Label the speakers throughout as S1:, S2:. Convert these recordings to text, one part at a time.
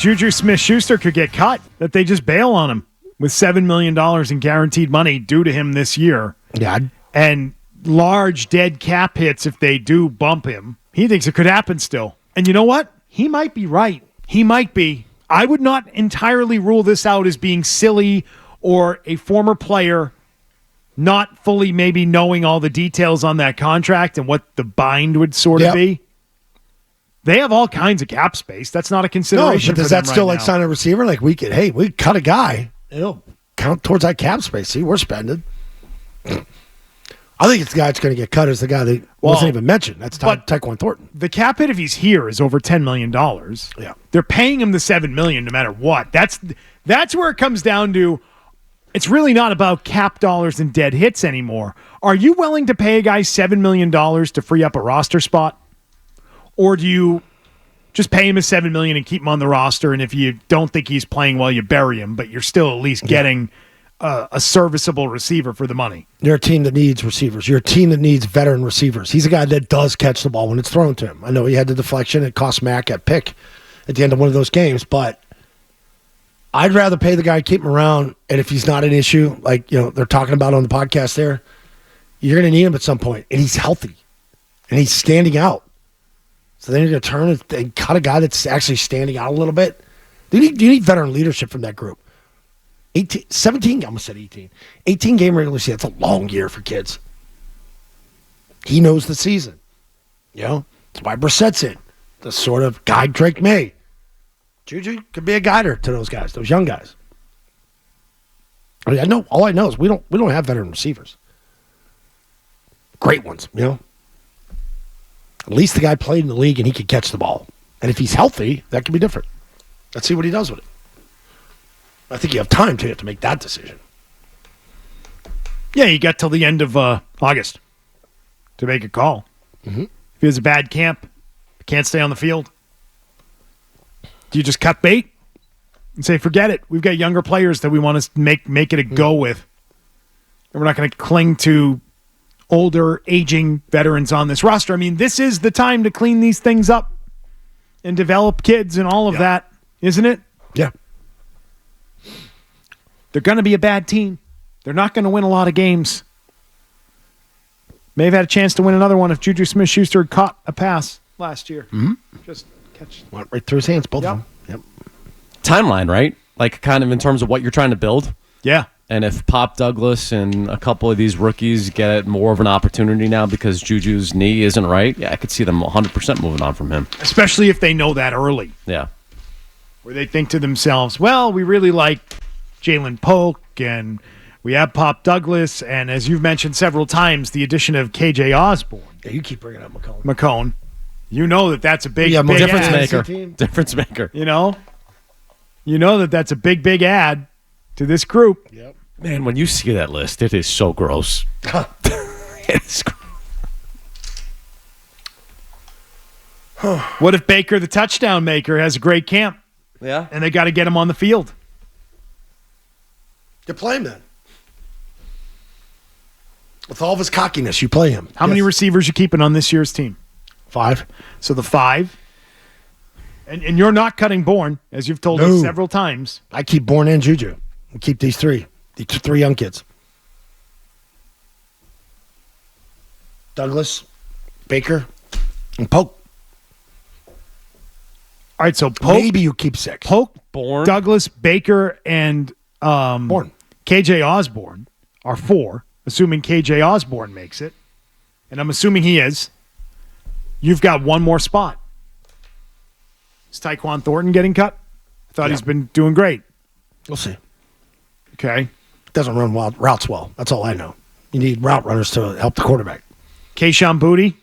S1: Juju Smith-Schuster could get cut, that they just bail on him with $7 million in guaranteed money due to him this year.
S2: Yeah.
S1: And large dead cap hits if they do bump him. He thinks it could happen still. And you know what? He might be right. He might be. I would not entirely rule this out as being silly or a former player not fully maybe knowing all the details on that contract and what the bind would sort of be. They have all kinds of cap space. That's not a consideration.
S2: No, but does that still sign a receiver? Like we cut a guy. It'll count towards that cap space. See, we're spending. I think it's the guy that's going to get cut is the guy that wasn't even mentioned. That's Tyquan Thornton.
S1: The cap hit if he's here is over $10 million.
S2: Yeah.
S1: They're paying him the $7 million no matter what. That's where it comes down to. It's really not about cap dollars and dead hits anymore. Are you willing to pay a guy $7 million to free up a roster spot? Or do you just pay him a $7 million and keep him on the roster, and if you don't think he's playing well, you bury him, but you're still at least getting a serviceable receiver for the money?
S2: You're a team that needs receivers. You're a team that needs veteran receivers. He's a guy that does catch the ball when it's thrown to him. I know he had the deflection. It cost Mac a pick at the end of one of those games, but I'd rather pay the guy, keep him around, and if he's not an issue, like they're talking about on the podcast there, you're going to need him at some point, and he's healthy, and he's standing out. So then you're going to turn and cut a guy that's actually standing out a little bit. You need veteran leadership from that group. 17, I almost said 18. 18 game regular season, that's a long year for kids. He knows the season. That's why Brissett's in. The sort of guide Drake May. Juju could be a guider to those guys, those young guys. I know. All I know is we don't have veteran receivers. Great ones, At least the guy played in the league and he could catch the ball. And if he's healthy, that could be different. Let's see what he does with it. I think you have time to make that decision.
S1: Yeah, you got till the end of August to make a call.
S2: Mm-hmm.
S1: If he has a bad camp, can't stay on the field, do you just cut bait and say, forget it? We've got younger players that we want to make it a go with. And we're not going to cling to older, aging veterans on this roster. I mean, this is the time to clean these things up and develop kids and all of that, isn't it?
S2: Yeah.
S1: They're going to be a bad team. They're not going to win a lot of games. May have had a chance to win another one if Juju Smith-Schuster had caught a pass last year.
S2: Mm-hmm.
S1: Just catch.
S2: Went right through his hands, both of them. Yep.
S3: Timeline, right? Like kind of in terms of what you're trying to build.
S1: Yeah.
S3: And if Pop Douglas and a couple of these rookies get more of an opportunity now because Juju's knee isn't right, I could see them 100% moving on from him.
S1: Especially if they know that early.
S3: Yeah.
S1: Where they think to themselves, well, we really like Jalen Polk and we have Pop Douglas, and as you've mentioned several times, the addition of KJ Osborne.
S2: Yeah, you keep bringing up McKone.
S1: McKone. You know that's a big
S3: difference
S1: add.
S3: maker. Difference maker.
S1: You know that's a big add to this group.
S2: Yep.
S3: Man, when you see that list, it is so gross. It is gross.
S1: What if Baker, the touchdown maker, has a great camp?
S3: Yeah.
S1: And they got to get him on the field.
S2: You play him then. With all of his cockiness, you play him.
S1: How many receivers you keeping on this year's team?
S2: 5.
S1: So the 5. And you're not cutting Bourne, as you've told us several times.
S2: I keep Bourne and Juju. We keep these 3 young kids. Douglas, Baker, and Polk.
S1: All right, so Polk.
S2: Maybe you keep 6.
S1: Polk,
S3: Bourne,
S1: Douglas, Baker, and
S2: Bourne.
S1: KJ Osborne are 4, assuming KJ Osborne makes it. And I'm assuming he is. You've got one more spot. Is Tyquan Thornton getting cut? I thought he's been doing great.
S2: We'll see.
S1: Okay.
S2: Doesn't run wild routes well. That's all I know. You need route runners to help the quarterback.
S1: Keyshawn Boutte,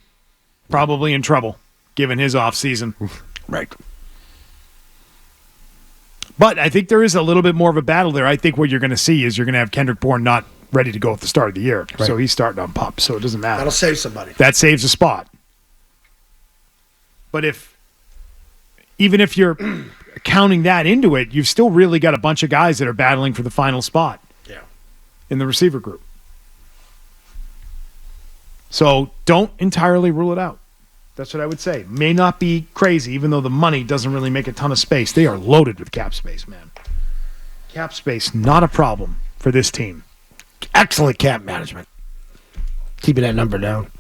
S1: probably in trouble, given his offseason.
S2: Right.
S1: But I think there is a little bit more of a battle there. I think what you're going to see is you're going to have Kendrick Bourne not ready to go at the start of the year.
S2: Right.
S1: So he's starting on PUP, so it doesn't matter.
S2: That'll save somebody.
S1: That saves a spot. But even if you're counting that into it, you've still really got a bunch of guys that are battling for the final spot in the receiver group. So don't entirely rule it out. That's what I would say. May not be crazy, even though the money doesn't really make a ton of space. They are loaded with cap space, man. Cap space, not a problem for this team.
S2: Excellent cap management. Keeping that number down.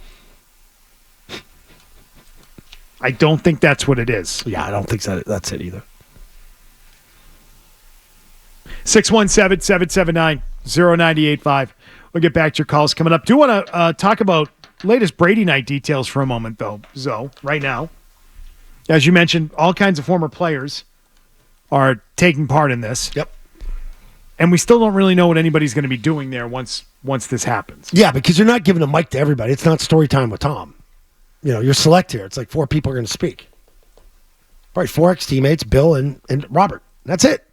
S1: I don't think that's what it is.
S2: Yeah, I don't think that's it either.
S1: 617-779-0985. We'll get back to your calls coming up. Do want to talk about latest Brady night details for a moment, though, Zoe, right now. As you mentioned, all kinds of former players are taking part in this.
S2: Yep.
S1: And we still don't really know what anybody's going to be doing there once this happens.
S2: Yeah, because you're not giving a mic to everybody. It's not story time with Tom. You know, you're select here. It's like 4 people are going to speak. Probably 4 ex-teammates, Bill and Robert. That's it.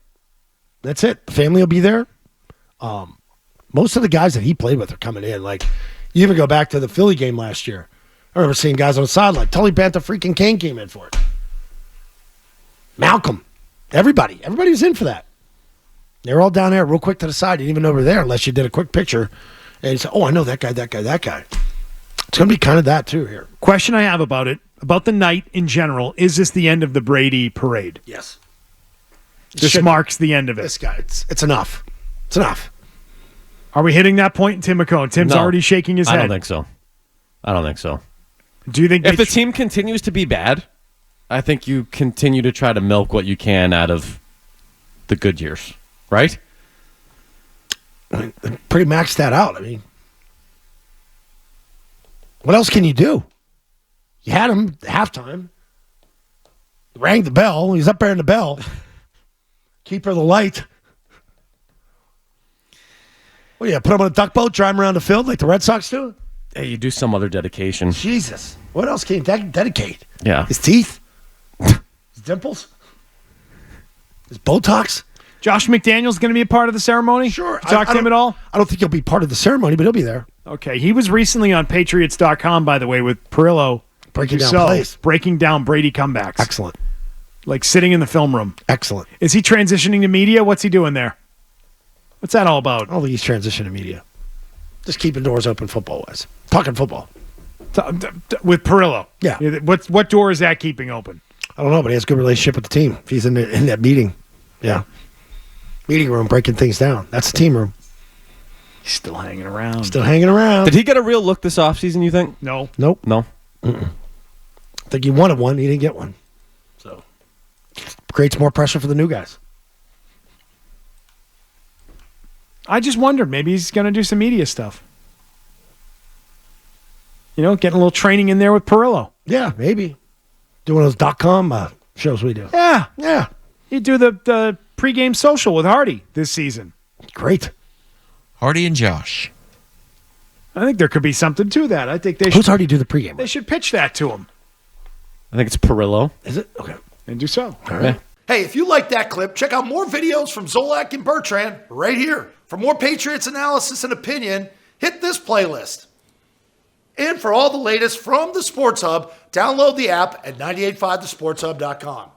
S2: That's it. The family will be there. Most of the guys that he played with are coming in. Like, you even go back to the Philly game last year. I remember seeing guys on the sideline. Tully Banta freaking Kane came in for it. Malcolm. Everybody. Everybody was in for that. They were all down there real quick to the side. You didn't even know they were there unless you did a quick picture. And you said, oh, I know that guy, that guy, that guy. It's going to be kind of that, too, here.
S1: Question I have about it, about the night in general, is this the end of the Brady parade?
S2: Yes.
S1: This marks the end of it.
S2: This guy, it's enough. It's enough.
S1: Are we hitting that point, Tim McKone? Tim's already shaking his head.
S3: I don't think so.
S1: Do you think
S3: if the team continues to be bad, I think you continue to try to milk what you can out of the good years, right?
S2: I mean, they pretty maxed that out. I mean, what else can you do? You had him at halftime. Rang the bell. He's up there in the bell. Keeper of the light. Well, yeah, put him on a duck boat, drive him around the field like the Red Sox do?
S3: Hey, you do some other dedication.
S2: Jesus. What else can you dedicate?
S3: Yeah.
S2: His teeth? His dimples? His Botox?
S1: Josh McDaniels going to be a part of the ceremony?
S2: Sure.
S1: Talk to him at all?
S2: I don't think he'll be part of the ceremony, but he'll be there.
S1: Okay. He was recently on Patriots.com, by the way, with Perillo.
S2: Breaking down plays.
S1: Breaking down Brady comebacks.
S2: Excellent.
S1: Like sitting in the film room.
S2: Excellent.
S1: Is he transitioning to media? What's he doing there? What's that all about?
S2: I don't think he's transitioning to media. Just keeping doors open football-wise. Talking football.
S1: With Perillo?
S2: Yeah.
S1: What door is that keeping open?
S2: I don't know, but he has a good relationship with the team. If he's in that meeting. Yeah. Meeting room, breaking things down. That's the team room.
S1: He's still hanging around.
S2: Still hanging around.
S3: Did he get a real look this offseason, you think?
S1: No.
S2: Nope.
S3: No?
S2: I think he wanted one. He didn't get one. So, creates more pressure for the new guys.
S1: I just wondered, maybe he's going to do some media stuff. You know, getting a little training in there with Perillo.
S2: Yeah, maybe. Doing those .com shows we do.
S1: Yeah.
S2: Yeah.
S1: He'd do the pregame social with Hardy this season.
S2: Great.
S4: Hardy and Josh.
S1: I think there could be something to that. I think they
S2: Who's
S1: should.
S2: Hardy do the pregame?
S1: They should pitch that to him.
S3: I think it's Perillo.
S2: Is it? Okay.
S1: And do so.
S2: All right.
S3: Yeah.
S2: Hey, if you like that clip, check out more videos from Zolak and Bertrand right here. For more Patriots analysis and opinion, hit this playlist. And for all the latest from the Sports Hub, download the app at 985thesportshub.com.